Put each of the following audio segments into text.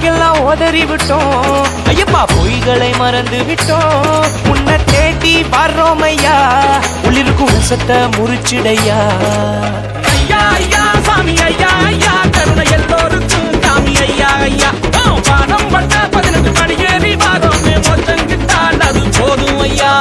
அழுக்கெல்லாம் உதறி விட்டோம் ஐயப்பா, பொய்களை மறந்து விட்டோம். உன்னை தேடி வர்றோம் ஐயா, உள்ளிருக்கும் விஷத்தை முறிச்சிடையா. ஐயா ஐயா சாமி ஐயா ஐயா, கருணை எல்லோருக்கும் சாமி ஐயா ஐயா. பானம் பட்ட 18 படியேறி வாரோம், மொத்தம் கிட்டால் அது போதும் ஐயா.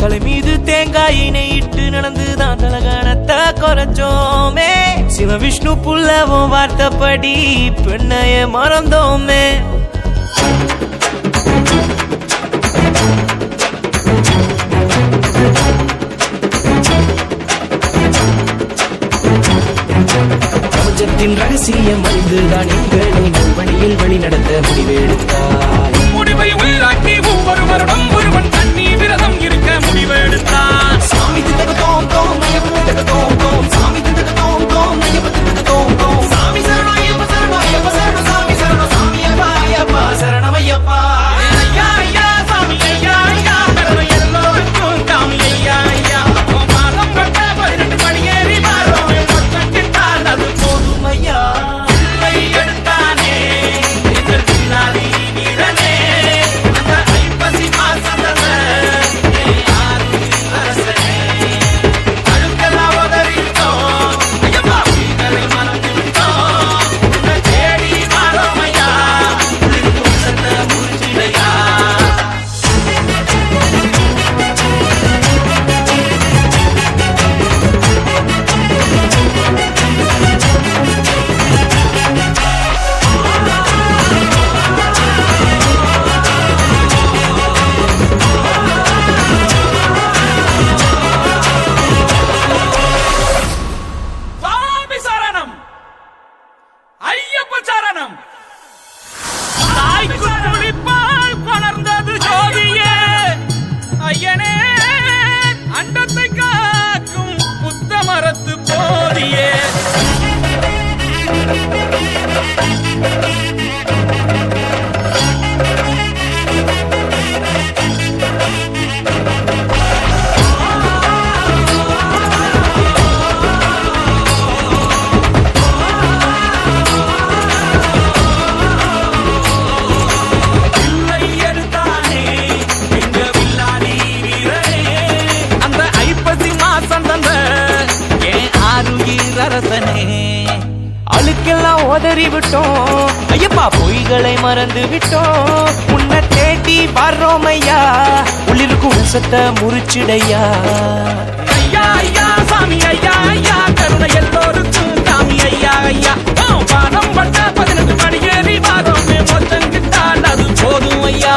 தலை மீது தேங்காயினை இட்டு நடந்துதான் தலகானத்தை குறைச்சோமே. சிவ விஷ்ணு புல்லவும் வார்த்தைப்படி பெண்ணைய மறந்தோமே. பிரபஞ்சத்தின் ரகசியம் அறிந்துதான் எங்களை நல்வழியில் வழி நடத்த முடிவெடுத்தார். முடிவை உள்ளாக்கி ஒவ்வொரு வருடம் ஒருவன் தண்ணி விரதம் இருக்க முடிவெடுத்தான். சாமி திண்டகதோம் தோம் ஐயப்பன் திண்டகதோம் தோம், சாமி திண்டகதோம் தோம் ஐயப்பன் திண்டகதோம் தோம். சாமி சரணம் ஐயப்ப சரணம் ஐயப்ப சரணம், சாமி சரணம் சாமி ஐயப்பா ஐயப்பா சரணம் ஐயப்பா. ஐயா ஐயா சாமி ஐயா ஐயா, கருணை எல்லோருக்கும் சாமி ஐயா ஐயா. பானம் பட்ட 18 படியேறி வாரோம், மொத்தம் கிட்டால் அது போதும் ஐயா. பிள்ளை எடுத்தானே எங்கள் பின்னாடி வீரனே, அந்த ஐப்பசி மாசத்தவ அரசனே. அழுக்கெல்லாம் உதறிட்டோம் ஐயப்பா, உயிரை மறந்து விட்டோம். உன்னை தேடி வாரோம் ஐயா, உள்ளிருக்கும் விஷத்தை முறிச்சிடையா. சுவாமி சரணம் ஐயப்ப சரணம். தாய்க்கு துளிப்பால் கொணர்ந்தது ஜோதியே ஐயனே, அண்டத்தை காக்கும் புத்த மரத்து போதியே. பிள்ளை எடுத்தானே எங்க வில்லாடி வீரனே, அந்த ஐப்பசி மாசம் தந்த ஏன் ஆருயிர் அரசனே. அழுக்கெல்லாம் உதறி விட்டோம் ஐயப்பா, பொய்களை மறந்து விட்டோம். உன்னை தேடி வர்றோம் ஐயா, உள்ளிருக்கும் விஷத்தை முறிச்சிடையா. ஐயா ஐயா சாமி ஐயா ஐயா, கருணை எல்லோருக்கும் சாமி ஐயா ஐயா. பானம் பட்ட 18 படியேறி வாரோம், மொத்தம் கிட்டால் அது போதும் ஐயா.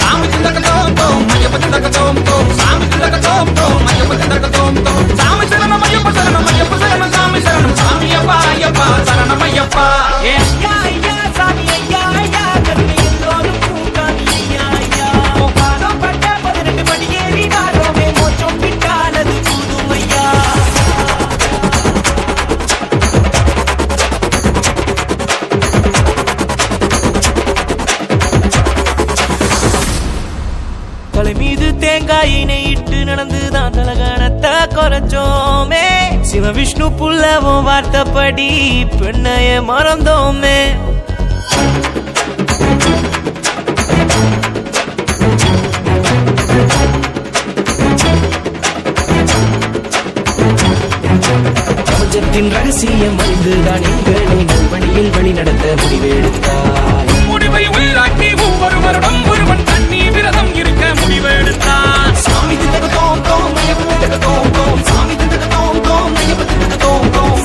சாமி திண்டகதோம் தோம் ஐயப்ப திண்டகதோம் தோம், சாமி திண்டகதோம் தோம் ஐயப்ப திண்டகதோம் தோம். சாமி சரணம் ஐயப்ப சரணம் ஐயப்ப சரணம், சாமி சரணம் சாமி ஐயப்பா ஐயப்பா சரணம் ஐயப்பா. ஐயா ஐயா சாமி ஐயா ஐயா, கருணை எல்லோருக்கும் சாமி ஐயா ஐயா. பானம் பட்ட 18 படியேறி வாரோமே, மோட்சம் கிட்டால் அது போதும் ஐயா. தலை மீது தேங்காயினை இட்டு நடந்துதான் தலகானத்தை குறைச்சோமே. சிவ விஷ்ணு புல்லவும் வார்த்தைப்படி பெண்ணைய மறந்தோமே. பிரபஞ்சத்தின் ரகசியம் அறிந்துதான் எங்களை நல்வழியில் வழி நடத்த முடிவெடுத்தாய். முடிவை உள்ளாக்கி ஒவ்வொரு வருடம் ஒருவன் தண்ணி விரதம் இருக்க முடிவெடுத்தான். சாமி திட்டக தோம் தோம் ஐயப்ப திட்டக தோம் தோம் சாமி திட்டக தோம் தோம் ஐயப்ப திட்டக தோம் தோம்